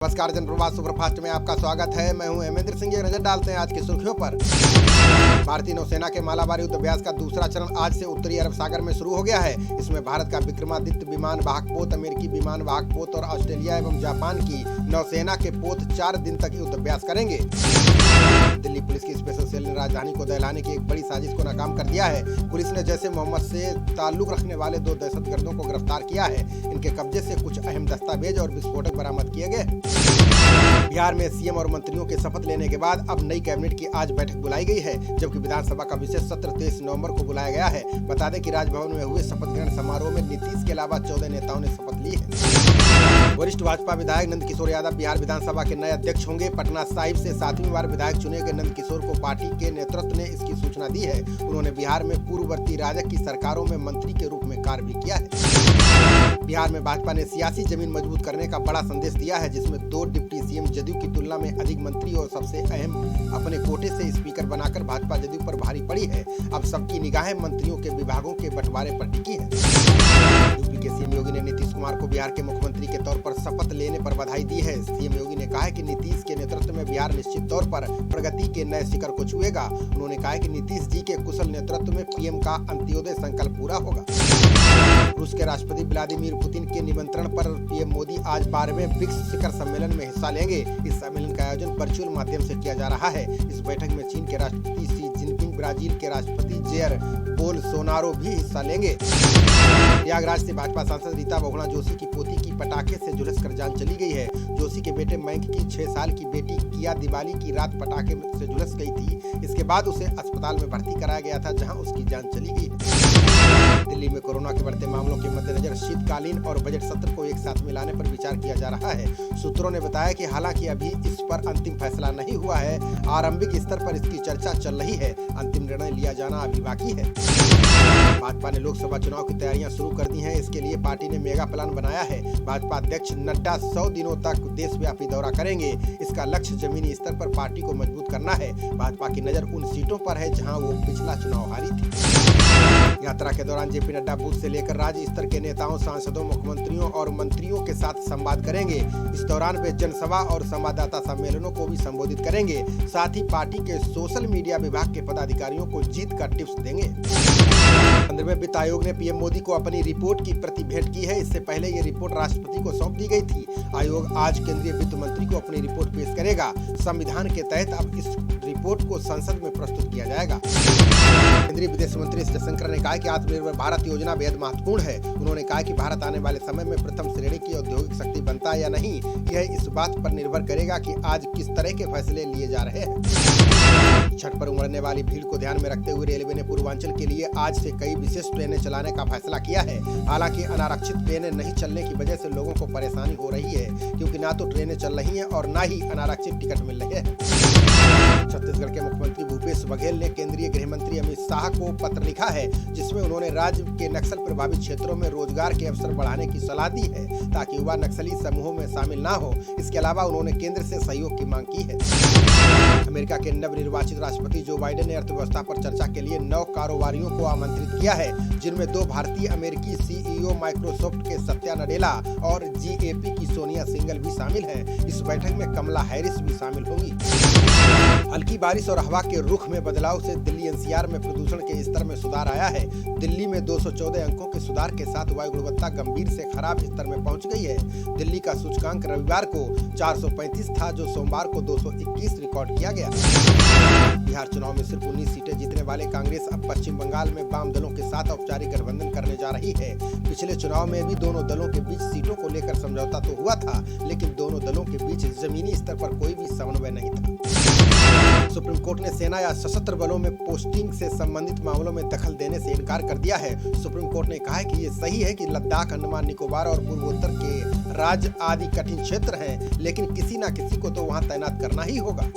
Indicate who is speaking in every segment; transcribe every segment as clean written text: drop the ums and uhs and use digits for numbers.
Speaker 1: नमस्कार, जनप्रवास सुपरफास्ट में आपका स्वागत है। मैं हूं हेमेंद्र सिंह। ये नजर डालते हैं आज की सुर्खियों पर। भारतीय नौसेना के मालाबार युद्ध अभ्यास का दूसरा चरण आज से उत्तरी अरब सागर में शुरू हो गया है। इसमें भारत का विक्रमादित्य विमान वाहक पोत, अमेरिकी विमान वाहक पोत और ऑस्ट्रेलिया एवं जापान की नौसेना के पोत 4 दिन तक युद्ध अभ्यास करेंगे। दिल्ली पुलिस की स्पेशल सेल ने राजधानी को दहलाने की एक बड़ी साजिश को नाकाम कर दिया है। पुलिस ने जैश ए मोहम्मद से ताल्लुक रखने वाले 2 दहशतगर्दों को गिरफ्तार किया है। इनके कब्जे से कुछ अहम दस्तावेज और विस्फोटक बरामद किए गए। बिहार में सीएम और मंत्रियों के शपथ लेने के बाद अब नई कैबिनेट की आज बैठक बुलाई गई है, जबकि विधानसभा का विशेष सत्र 23 नवंबर को बुलाया गया है। बता दें कि राजभवन में हुए शपथ ग्रहण समारोह में नीतीश के अलावा 14 नेताओं ने शपथ ली है। वरिष्ठ भाजपा विधायक नंदकिशोर यादव बिहार विधानसभा के नए अध्यक्ष होंगे। पटना साहिब से 7वीं बार विधायक चुने गए नंदकिशोर को पार्टी के नेतृत्व ने इसकी सूचना दी है। उन्होंने बिहार में पूर्ववर्ती राजग की सरकारों में मंत्री के रूप में कार्य भी किया है। बिहार में भाजपा ने सियासी जमीन मजबूत करने का बड़ा संदेश दिया है, जिसमें 2 डिप्टी सीएम जदयू की तुलना में अधिक मंत्री और सबसे अहम अपने कोटे से स्पीकर बनाकर भाजपा जदयू पर भारी पड़ी है। अब सबकी निगाहें मंत्रियों के विभागों के बंटवारे पर टिकी है। यूपी के सीएम योगी ने नीतीश कुमार को बिहार के मुख्यमंत्री के तौर पर शपथ लेने पर बधाई दी है। सीएम योगी ने कहा है कि नीतीश के नेतृत्व में बिहार निश्चित तौर पर प्रगति के नए शिखर को छुएगा। उन्होंने कहा है कि नीतीश जी के कुशल नेतृत्व में पीएम का अंत्योदय संकल्प पूरा होगा। रूस के राष्ट्रपति व्लादिमीर पुतिन के निमंत्रण पर पीएम मोदी आज 12वें ब्रिक्स शिखर सम्मेलन में हिस्सा लेंगे। इस सम्मेलन का आयोजन वर्चुअल माध्यम से किया जा रहा है। इस बैठक में चीन के राष्ट्रपति शी जिनपिंग, ब्राजील के राष्ट्रपति जेयर बोल्सोनारो भी हिस्सा लेंगे। प्रयागराज से भाजपा सांसद रीता बहुगुणा जोशी की पोती की पटाखे से झुलसकर जान चली गई है। जोशी के बेटे मयंक की 6 साल की बेटी किया दिवाली की रात पटाखे से झुलस गई थी। इसके बाद उसे अस्पताल में भर्ती कराया गया था, जहां उसकी जान चली गई। दिल्ली में कोरोना के बढ़ते मामलों के मद्देनजर शीतकालीन और बजट सत्र को एक साथ मिलाने पर विचार किया जा रहा है। सूत्रों ने बताया कि हालांकि अभी इस पर अंतिम फैसला नहीं हुआ है, आरंभिक स्तर पर इसकी चर्चा चल रही है। अंतिम निर्णय लिया जाना अभी बाकी है। भाजपा ने लोकसभा चुनाव की तैयारियां शुरू कर दी हैं। इसके लिए पार्टी ने मेगा प्लान बनाया है। भाजपा अध्यक्ष नड्डा 100 दिनों तक देशव्यापी दौरा करेंगे। इसका लक्ष्य जमीनी स्तर पर पार्टी को मजबूत करना है। भाजपा की नजर उन सीटों पर है जहां वो पिछला चुनाव हारी थी। यात्रा के दौरान जेपी नड्डा बूथ से लेकर राज्य स्तर के नेताओं, सांसदों, मुख्यमंत्रियों और मंत्रियों के साथ संवाद करेंगे। इस दौरान वे जनसभा और संवाददाता सम्मेलनों को भी संबोधित करेंगे। साथ ही पार्टी के सोशल मीडिया विभाग के पदाधिकारियों को जीत का टिप्स देंगे। 15वें वित्त आयोग ने पीएम मोदी को अपनी रिपोर्ट की प्रति भेंट की है। इससे पहले ये रिपोर्ट राष्ट्रपति को सौंप दी गई थी। आयोग आज केंद्रीय वित्त मंत्री को अपनी रिपोर्ट पेश करेगा। संविधान के तहत अब इस रिपोर्ट को संसद में प्रस्तुत किया जाएगा। केंद्रीय विदेश मंत्री एस जयशंकर ने कहा कि आत्मनिर्भर भारत योजना बेहद महत्वपूर्ण है। उन्होंने कहा कि भारत आने वाले समय में प्रथम श्रेणी की औद्योगिक शक्ति बनता है या नहीं, यह इस बात पर निर्भर करेगा कि आज किस तरह के फैसले लिए जा रहे हैं। छठ पर उमड़ने वाली भीड़ को ध्यान में रखते हुए रेलवे ने पूर्वांचल के लिए आज से कई विशेष ट्रेनें चलाने का फैसला किया है। हालांकि अनारक्षित ट्रेनें नहीं चलने की वजह से लोगों को परेशानी हो रही है, क्योंकि ना तो ट्रेनें चल रही हैं और ना ही अनारक्षित टिकट मिल रहे हैं। छत्तीसगढ़ के मुख्यमंत्री भूपेश बघेल ने केंद्रीय गृह मंत्री अमित शाह को पत्र लिखा है, जिसमें उन्होंने राज्य के नक्सल प्रभावित क्षेत्रों में रोजगार के अवसर बढ़ाने की सलाह दी है, ताकि युवा नक्सली समूहों में शामिल ना हो। इसके अलावा उन्होंने केंद्र से सहयोग की मांग की है। अमेरिका के नवनिर्वाचित राष्ट्रपति जो बाइडेन ने अर्थव्यवस्था पर चर्चा के लिए 9 कारोबारियों को आमंत्रित किया है, जिनमें 2 भारतीय अमेरिकी सीईओ माइक्रोसॉफ्ट के सत्या नडेला और जीएपी की सोनिया सिंघल भी शामिल हैं। इस बैठक में कमला हैरिस भी शामिल होंगी। हल्की बारिश और हवा के रुख में बदलाव से दिल्ली एनसीआर में प्रदूषण के स्तर में सुधार आया है। दिल्ली में 214 अंकों के सुधार के साथ वायु गुणवत्ता गंभीर से खराब स्तर में पहुंच गई है। दिल्ली का सूचकांक रविवार को 435 था, जो सोमवार को 221 रिकॉर्ड किया गया। बिहार चुनाव में सिर्फ 19 सीटें जीतने वाले कांग्रेस अब पश्चिम बंगाल में वाम दलों के साथ औपचारिक गठबंधन करने जा रही है। पिछले चुनाव में भी दोनों दलों के बीच सीटों को लेकर समझौता तो हुआ था, लेकिन दोनों दलों के बीच जमीनी स्तर पर कोई भी समन्वय नहीं था। सुप्रीम कोर्ट ने सेना या सशस्त्र बलों में पोस्टिंग से संबंधित मामलों में दखल देने से इनकार कर दिया है। सुप्रीम कोर्ट ने कहा है कि ये सही है कि लद्दाख, अंडमान निकोबार और पूर्वोत्तर के राज्य आदि कठिन क्षेत्र हैं, लेकिन किसी न किसी को तो वहां तैनात करना ही होगा।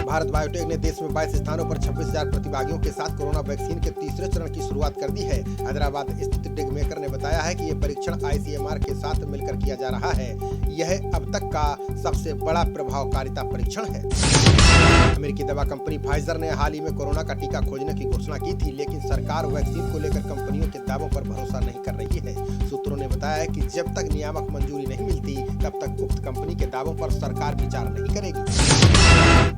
Speaker 1: भारत बायोटेक ने देश में 22 स्थानों पर 26,000 प्रतिभागियों के साथ कोरोना वैक्सीन के तीसरे चरण की शुरुआत कर दी है। हैदराबाद स्थित डिग मेकर ने बताया है कि ये परीक्षण आईसीएमआर के साथ मिलकर किया जा रहा है। यह अब तक का सबसे बड़ा प्रभावकारिता परीक्षण है। अमेरिकी दवा कंपनी फाइजर ने हाल ही में कोरोना का टीका खोजने की घोषणा की थी, लेकिन सरकार वैक्सीन को लेकर कंपनियों के दावों पर भरोसा नहीं कर रही है। सूत्रों ने बताया है कि जब तक नियामक मंजूरी नहीं मिलती, तब तक उक्त कंपनी के दावों पर सरकार विचार नहीं करेगी।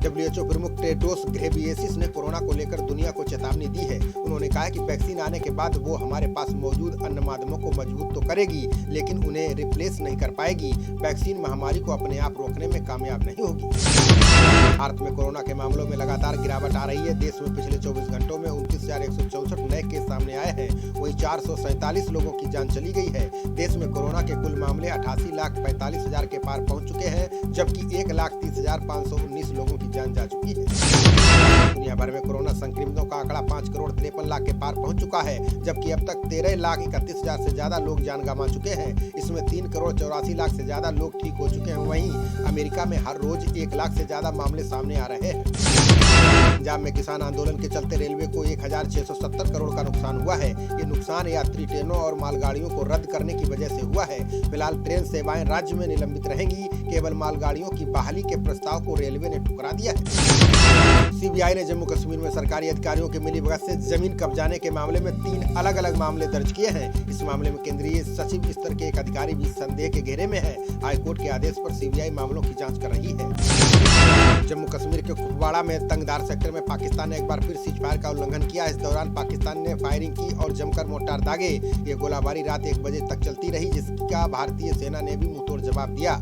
Speaker 1: WHO प्रमुख टेड्रोस घेब्रेयेसस ने कोरोना को लेकर दुनिया को चेतावनी दी है। उन्होंने कहा कि वैक्सीन आने के बाद वो हमारे पास मौजूद अन्य माध्यमों को मजबूत तो करेगी, लेकिन उन्हें रिप्लेस नहीं कर पाएगी। वैक्सीन महामारी को अपने आप रोकने में कामयाब नहीं होगी। भारत में कोरोना के मामलों में लगातार गिरावट आ रही है। देश में पिछले 24 घंटों में 29,164 नए केस सामने आए हैं। वहीं 447 लोगों की जान चली गई है। देश में कोरोना के कुल मामले 88,45,000 के पार पहुंच चुके हैं, जबकि 1,30,519 लोगों की जान जा चुकी है। दुनिया भर में कोरोना संक्रमितों का आंकड़ा 5,53,00,000 के पार पहुंच चुका है, जबकि अब तक 13,31,000 से ज्यादा लोग जान गंवा चुके हैं। इसमें 3,84,00,000 से ज्यादा लोग ठीक हो चुके हैं। वहीं अमेरिका में हर रोज 1 लाख से ज्यादा मामले सामने आ रहे हैं। पंजाब में किसान आंदोलन के चलते रेलवे को 1,670 करोड़ का नुकसान हुआ है। ये नुकसान यात्री ट्रेनों और मालगाड़ियों को रद्द करने की वजह से हुआ है। फिलहाल ट्रेन सेवाएं राज्य में निलंबित रहेंगी। केवल मालगाड़ियों की बहाली के प्रस्ताव को रेलवे ने ठुकरा दिया है। CBI ने जम्मू कश्मीर में सरकारी अधिकारियों के मिलीभगत से जमीन कब्जाने के मामले में 3 अलग-अलग मामले दर्ज किए हैं। इस मामले में केंद्रीय सचिव स्तर के एक अधिकारी भी संदेह के घेरे में है। हाईकोर्ट के आदेश पर CBI मामलों की जांच कर रही है। जम्मू कश्मीर के कुपवाड़ा में तंगदार सेक्टर में पाकिस्तान ने एक बार फिर सीजफायर का उल्लंघन किया। इस दौरान पाकिस्तान ने फायरिंग की और जमकर मोर्टार दागे। ये गोलाबारी रात 1 बजे तक चलती रही, जिसका भारतीय सेना ने भी मुंहतोड़ जवाब दिया।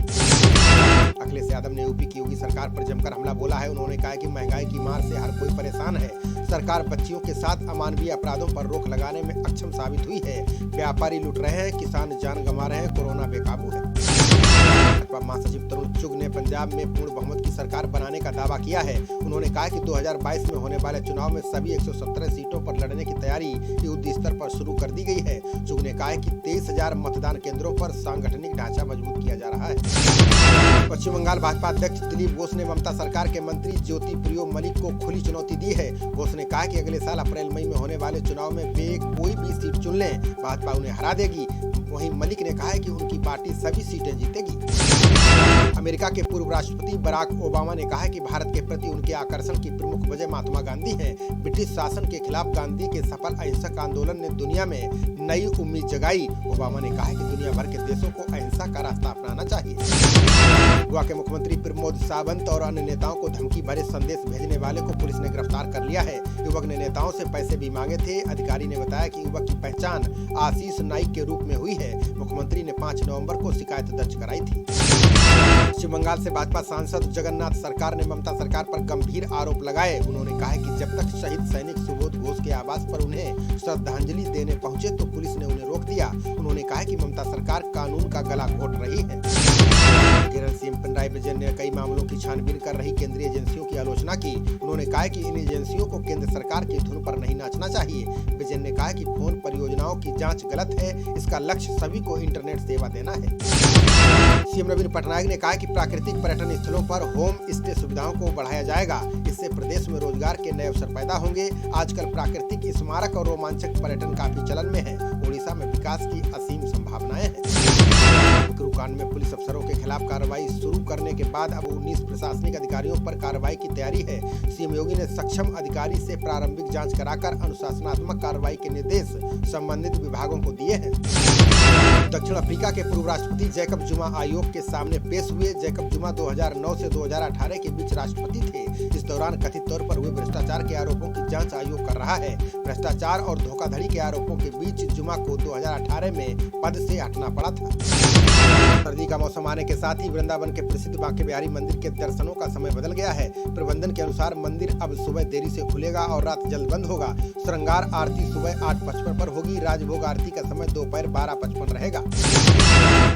Speaker 1: अखिलेश यादव ने यूपी की योगी सरकार पर जमकर हमला बोला है। उन्होंने कहा कि महंगाई की मार से हर कोई परेशान है। सरकार बच्चियों के साथ अमानवीय अपराधों पर रोक लगाने में अक्षम साबित हुई है। व्यापारी लूट रहे हैं, किसान जान गंवा रहे हैं, कोरोना बेकाबू है। महासचिव तरुण चुग ने पंजाब में पूर्ण बहुमत की सरकार बनाने का दावा किया है। उन्होंने कहा कि 2022 में होने वाले चुनाव में सभी 117 सीटों पर लड़ने की तैयारी युद्ध स्तर पर शुरू कर दी गई है। चुग ने कहा कि 23,000 मतदान केंद्रों पर सांगठनिक ढांचा मजबूत किया जा रहा है। पश्चिम बंगाल भाजपा अध्यक्ष दिलीप घोष ने ममता सरकार के मंत्री ज्योति प्रियो मलिक को खुली चुनौती दी है। घोष ने कहा कि अगले साल अप्रैल मई में होने वाले चुनाव में वे कोई भी सीट चुन लें, भाजपा उन्हें हरा देगी। वहीं मलिक ने कहा है कि उनकी पार्टी सभी सीटें जीतेगी। अमेरिका के पूर्व राष्ट्रपति बराक ओबामा ने कहा है कि भारत के प्रति उनके आकर्षण की प्रमुख वजह महात्मा गांधी है। ब्रिटिश शासन के खिलाफ गांधी के सफल अहिंसक आंदोलन ने दुनिया में नई उम्मीद जगाई। ओबामा ने कहा है कि दुनिया भर के देशों को अहिंसा का रास्ता अपनाना चाहिए। गोवा के मुख्यमंत्री प्रमोद सावंत और अन्य नेताओं को धमकी भरे संदेश भेजने वाले को पुलिस ने गिरफ्तार कर लिया है। युवक ने नेताओं से पैसे भी मांगे थे। अधिकारी ने बताया कि युवक की पहचान आशीष नाइक के रूप में हुई है। मुख्यमंत्री ने 5 नवंबर को शिकायत दर्ज कराई थी। पश्चिम बंगाल से भाजपा सांसद जगन्नाथ सरकार ने ममता सरकार पर गंभीर आरोप लगाए। उन्होंने कहा है कि जब तक शहीद सैनिक सुबोध घोष के आवास पर उन्हें श्रद्धांजलि देने पहुंचे तो पुलिस ने उन्हें रोक दिया। उन्होंने कहा है कि ममता सरकार कानून का गला घोट रही है। केरल सीएम पिनराई विजयन ने कई मामलों की छानबीन कर रही केंद्रीय एजेंसियों की आलोचना की। उन्होंने कहा कि इन एजेंसियों को केंद्र सरकार की धुन पर नहीं नाचना चाहिए। विजयन ने कहा कि फोन परियोजनाओं की जांच गलत है। इसका लक्ष्य सभी को इंटरनेट सेवा देना है। सीएम नवीन पटनायक ने कहा कि प्राकृतिक पर्यटन स्थलों पर होम स्टे सुविधाओं को बढ़ाया जाएगा। इससे प्रदेश में रोजगार के नए अवसर पैदा होंगे। आजकल प्राकृतिक स्मारक और रोमांचक पर्यटन काफी चलन में है। ओडिशा में विकास की असीम संभावनाएं हैं। कांड में पुलिस अफसरों के खिलाफ कार्रवाई शुरू करने के बाद अब 19 प्रशासनिक अधिकारियों पर कार्रवाई की तैयारी है। सीएम योगी ने सक्षम अधिकारी से प्रारंभिक जांच कराकर अनुशासनात्मक कार्रवाई के निर्देश संबंधित विभागों को दिए हैं। दक्षिण अफ्रीका के पूर्व राष्ट्रपति जैकब जुमा आयोग के सामने पेश हुए। जैकब जुमा 2009 से 2018 के बीच राष्ट्रपति थे। इस दौरान कथित तौर पर हुए भ्रष्टाचार के आरोपों की जांच आयोग कर रहा है। भ्रष्टाचार और धोखाधड़ी के आरोपों के बीच जुमा को 2018 में पद से हटना पड़ा था। सर्दी का मौसम आने के साथ ही वृंदावन के प्रसिद्ध बांके बिहारी मंदिर के दर्शनों का समय बदल गया है। प्रबंधन के अनुसार मंदिर अब सुबह देरी से खुलेगा और रात जल्द बंद होगा। श्रृंगार आरती सुबह 8:55 पर होगी। राजभोग आरती का समय दोपहर 12:55 रहेगा।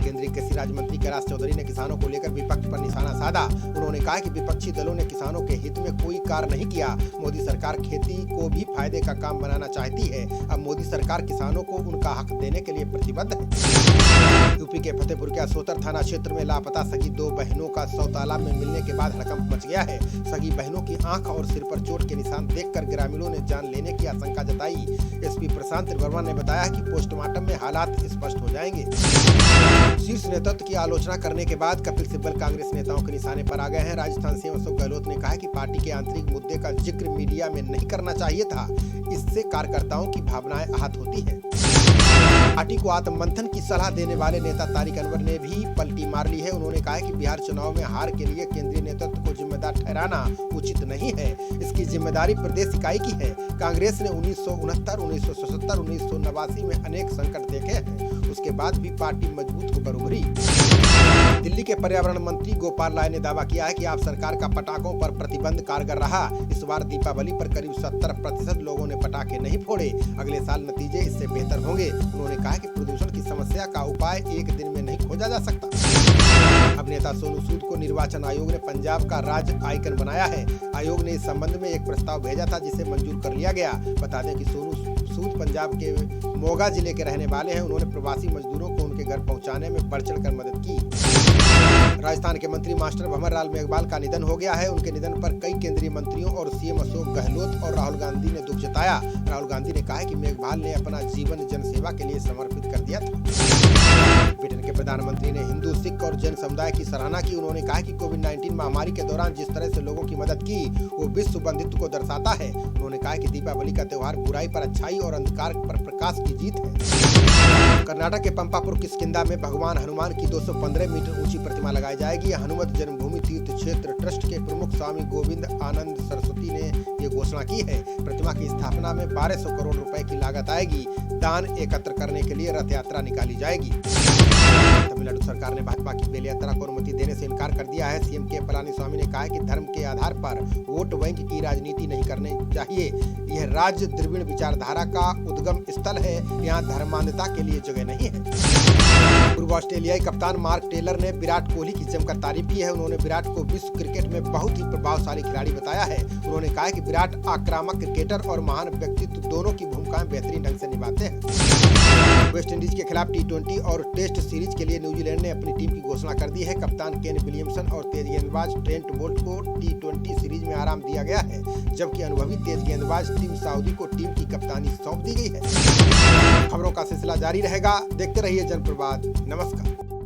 Speaker 1: केंद्रीय कृषि राज्य मंत्री कैलाश चौधरी ने किसानों को लेकर विपक्ष पर निशाना साधा। उन्होंने कहा कि विपक्षी दलों ने किसानों के हित में कोई कार्य नहीं किया। मोदी सरकार खेती को भी फायदे का काम बनाना चाहती है। अब मोदी सरकार किसानों को उनका हक देने के लिए प्रतिबद्ध है। यूपी के फतेहपुर जौनपुर के असोतर थाना क्षेत्र में लापता सगी 2 बहनों का शव तालाब में मिलने के बाद हड़कंप मच गया है। सगी बहनों की आंख और सिर पर चोट के निशान देखकर ग्रामीणों ने जान लेने की आशंका जताई। एसपी प्रशांत वर्मा ने बताया कि पोस्टमार्टम में हालात स्पष्ट हो जाएंगे। शीर्ष नेतृत्व की आलोचना करने के बाद कपिल सिब्बल कांग्रेस नेताओं के निशाने पर आ गए हैं। राजस्थान सीएम अशोक गहलोत ने कहा कि पार्टी के आंतरिक मुद्दे का जिक्र मीडिया में नहीं करना चाहिए था, इससे कार्यकर्ताओं की भावनाएं आहत होती हैं। पार्टी को आत्ममंथन की सलाह देने वाले नेता तारिक अनवर ने भी पलटी मार ली है। उन्होंने कहा कि बिहार चुनाव में हार के लिए केंद्रीय नेतृत्व को जिम्मेदार ठहराना उचित नहीं है, इसकी जिम्मेदारी प्रदेश इकाई की है। कांग्रेस ने 1969, 1977, 1989 में अनेक संकट देखे हैं, उसके बाद भी पार्टी मजबूत होकर उभरी। दिल्ली के पर्यावरण मंत्री गोपाल राय ने दावा किया है कि आप सरकार का पटाखों पर प्रतिबंध कारगर रहा। इस बार दीपावली पर करीब 70% लोगों ने पटाखे नहीं फोड़े। अगले साल नतीजे इससे बेहतर होंगे। उन्होंने कहा कि प्रदूषण की समस्या का उपाय एक दिन में नहीं खोजा जा सकता। अभिनेता सोनू सूद को निर्वाचन आयोग ने पंजाब का राज्य आइकन बनाया है। आयोग ने इस संबंध में एक प्रस्ताव भेजा था, जिसे मंजूर कर लिया गया। बता दें कि सोनू सूद पंजाब के मोगा जिले के रहने वाले हैं। उन्होंने प्रवासी मजदूरों को उनके घर पहुंचाने में बढ़ चढ़कर मदद की। राजस्थान के मंत्री मास्टर भंवरलाल मेघवाल का निधन हो गया है। उनके निधन पर कई केंद्रीय मंत्रियों और सीएम अशोक गहलोत और राहुल गांधी ने दुख जताया। राहुल गांधी ने कहा कि मेघवाल ने अपना जीवन जनसेवा के लिए समर्पित कर दिया था। ब्रिटेन के प्रधानमंत्री ने हिंदू, सिख और जैन समुदाय की सराहना की। उन्होंने कहा कि कोविड-19 महामारी के दौरान जिस तरह से लोगों की मदद की, वो विश्व बंधुत्व को दर्शाता है। उन्होंने कहा कि दीपावली का त्योहार बुराई पर अच्छाई और अंधकार पर प्रकाश की जीत है। कर्नाटक के पंपापुर किष्किंधा में भगवान हनुमान की 215 मीटर ऊंची प्रतिमा लगाई जाएगी। हनुमत जन्मभूमि तीर्थ क्षेत्र ट्रस्ट के प्रमुख स्वामी गोविंद आनंद सरस्वती ने ये घोषणा की है। प्रतिमा की स्थापना में 1200 करोड़ रुपए की लागत आएगी। दान एकत्र करने के लिए रथ यात्रा निकाली जाएगी। तमिलनाडु सरकार ने भाजपा की बेल यात्रा को अनुमति देने से इनकार कर दिया है। सीएम के पलानीस्वामी ने कहा है कि धर्म के आधार पर वोट बैंक की राजनीति नहीं करनी चाहिए। यह राज्य द्रविड़ विचारधारा का उद्गम स्थल है, यहाँ धर्मांधता के लिए जगह नहीं है। पूर्व ऑस्ट्रेलियाई कप्तान मार्क टेलर ने विराट कोहली की जमकर तारीफ की है। उन्होंने विराट को विश्व क्रिकेट में बहुत ही प्रभावशाली खिलाड़ी बताया है। उन्होंने कहा कि विराट आक्रामक क्रिकेटर और महान व्यक्तित्व दोनों की भूमिकाएं बेहतरीन ढंग से निभाते हैं। वेस्ट इंडीज के खिलाफ टी20 और टेस्ट सीरीज के लिए न्यूजीलैंड ने अपनी टीम की घोषणा कर दी है। कप्तान केन विलियमसन और तेज गेंदबाज ट्रेंट बोल्ट को टी20 सीरीज में आराम दिया गया है, जबकि अनुभवी तेज गेंदबाज टीम सऊदी को टीम की कप्तानी सौंप दी गई है। खबरों का सिलसिला जारी रहेगा, देखते रहिए जनप्रवाद। नमस्कार।